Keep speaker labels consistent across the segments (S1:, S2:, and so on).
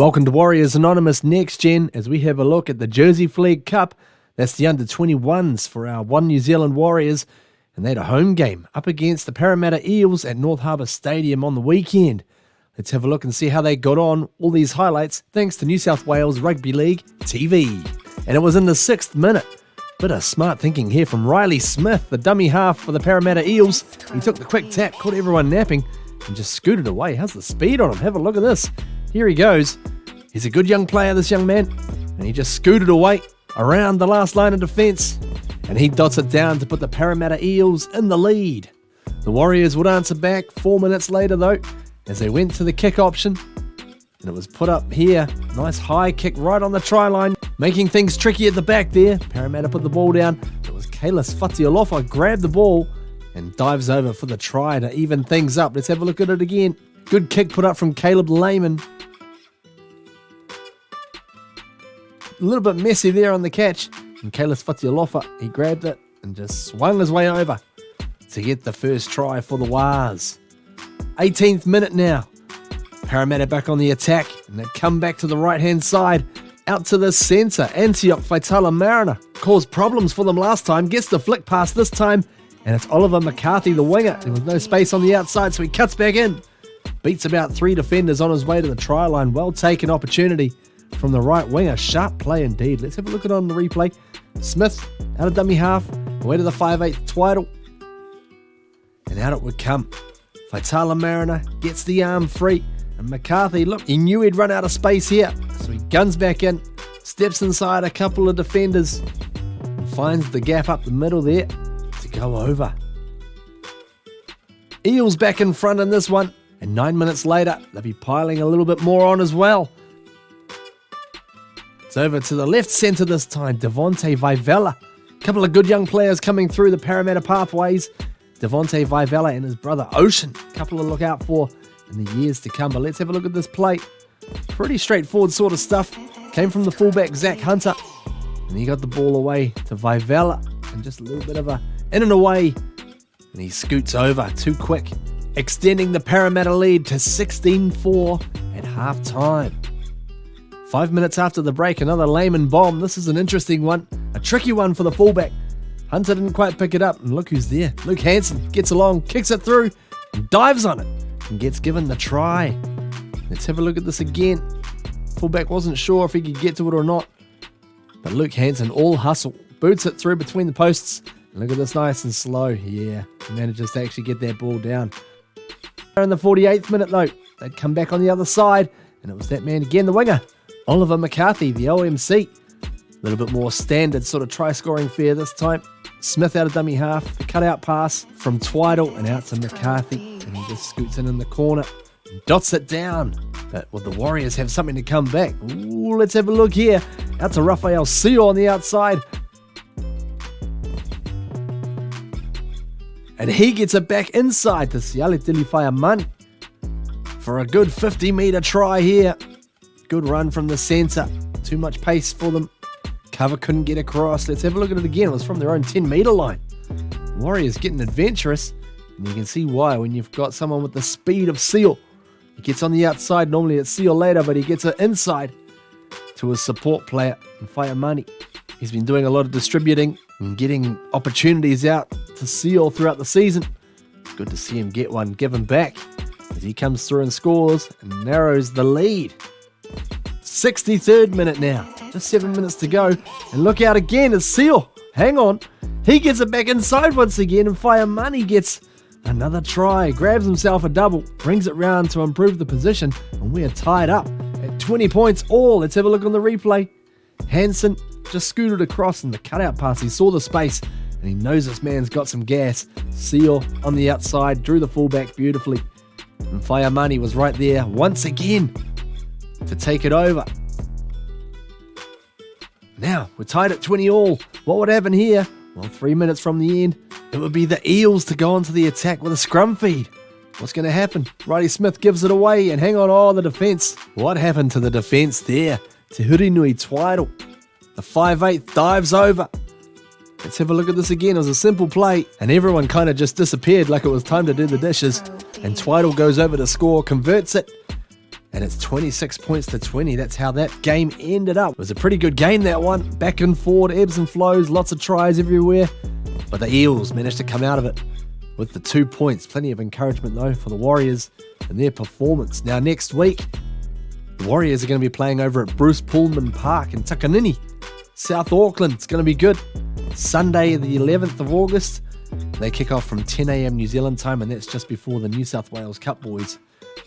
S1: Welcome to Warriors Anonymous Next Gen as we have a look at the Jersey Flegg Cup. That's the under-21s for our One New Zealand Warriors, and they had a home game up against the Parramatta Eels at North Harbour Stadium on the weekend. Let's have a look and see how they got on. All these highlights thanks to New South Wales Rugby League TV. And it was in the 6th minute. Bit of smart thinking here from Riley Smith, the dummy half for the Parramatta Eels. He took the quick tap, caught everyone napping, and just scooted away. How's the speed on him? Have a look at this. Here he goes. He's a good young player, this young man, and he just scooted away around the last line of defence, and he dots it down to put the Parramatta Eels in the lead. The Warriors would answer back 4 minutes later, though, as they went to the kick option, and it was put up here. Nice high kick right on the try line, making things tricky at the back there. Parramatta put the ball down. It was Kalis Fatialofa grabbed the ball and dives over for the try to even things up. Let's have a look at it again. Good kick put up from Caleb Lehman. A little bit messy there on the catch, and Kalis Fatialofa, he grabbed it and just swung his way over to get the first try for the Wars. 18th minute now. Parramatta back on the attack, and they come back to the right-hand side, out to the centre. Antioch Faitala-Mariner caused problems for them last time, gets the flick pass this time, and it's Oliver McCarthy, the winger. There was no space on the outside, so he cuts back in. Beats about 3 defenders on his way to the try line. Well taken opportunity from the right winger. Sharp play indeed. Let's have a look at it on the replay. Smith out of dummy half, away to the 5'8" Twiddle, and out it would come. Faitala-Mariner gets the arm free, and McCarthy, look, he knew he'd run out of space here, so he guns back in, steps inside a couple of defenders, and finds the gap up the middle there to go over. Eels back in front in this one, and 9 minutes later, they'll be piling a little bit more on as well. It's over to the left centre this time, Devonte Vivella. A couple of good young players coming through the Parramatta pathways. Devonte Vivella and his brother Ocean. A couple to look out for in the years to come. But let's have a look at this play. Pretty straightforward sort of stuff. Came from the fullback Zach Hunter, and he got the ball away to Vivella, and just a little bit of a in and away, and he scoots over too quick, extending the Parramatta lead to 16-4 at half time. 5 minutes after the break, another Lehman bomb. This is an interesting one, a tricky one for the fullback. Hunter didn't quite pick it up, and look who's there. Luke Hanson gets along, kicks it through, and dives on it, and gets given the try. Let's have a look at this again. Fullback wasn't sure if he could get to it or not, but Luke Hanson, all hustle, boots it through between the posts. And look at this, nice and slow. Yeah, he manages to actually get that ball down. In the 48th minute, though, they'd come back on the other side, and it was that man again, the winger, Oliver McCarthy, the OMC. A little bit more standard sort of try-scoring fare this time. Smith out of dummy half, a cut-out pass from Twiddle and out to McCarthy, and he just scoots in the corner and dots it down. But will the Warriors have something to come back? Ooh, let's have a look here. Out to Rafael Sio on the outside. And he gets it back inside to Siale Tiliwhaiamani for a good 50-metre try here. Good run from the centre. Too much pace for them. Cover couldn't get across. Let's have a look at it again. It was from their own 10-metre line. Warriors getting adventurous, and you can see why when you've got someone with the speed of Seal. He gets on the outside. Normally it's Seal later, but he gets it inside to his support player, Whaiamani. He's been doing a lot of distributing and getting opportunities out to Seal throughout the season. Good to see him get one given back as he comes through and scores and narrows the lead. 63rd minute now, just 7 minutes to go, and look out again, it's Seal. Hang on, he gets it back inside once again, and Whaiamani gets another try, grabs himself a double, brings it round to improve the position, and we are tied up at 20 points all. Let's have a look on the replay. Hanson just scooted across in the cutout pass. He saw the space, and he knows this man's got some gas. Seal on the outside, drew the fullback beautifully, and Whaiamani was right there once again to take it over. Now, we're tied at 20 all. What would happen here? Well, 3 minutes from the end, it would be the Eels to go onto the attack with a scrum feed. What's going to happen? Riley Smith gives it away, and hang on, the defence. What happened to the defence there? Te Hurinui Twiddle. The 5'8" dives over. Let's have a look at this again. It was a simple play, and everyone kind of just disappeared like it was time to do the dishes. And Twiddle goes over to score, converts it, and it's 26 points to 20. That's how that game ended up. It was a pretty good game, that one. Back and forward, ebbs and flows, lots of tries everywhere. But the Eels managed to come out of it with the 2 points. Plenty of encouragement, though, for the Warriors and their performance. Now, next week, the Warriors are going to be playing over at Bruce Pullman Park in Takanini, South Auckland. It's going to be good. Sunday, the 11th of August, they kick off from 10 a.m. New Zealand time, and that's just before the New South Wales Cup boys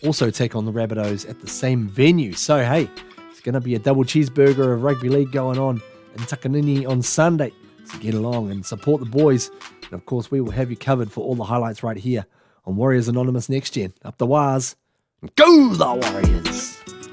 S1: also take on the Rabbitohs at the same venue. So, hey, it's going to be a double cheeseburger of rugby league going on in Takanini on Sunday. So get along and support the boys. And, of course, we will have you covered for all the highlights right here on Warriors Anonymous Next Gen. Up the Waz. Go the Warriors!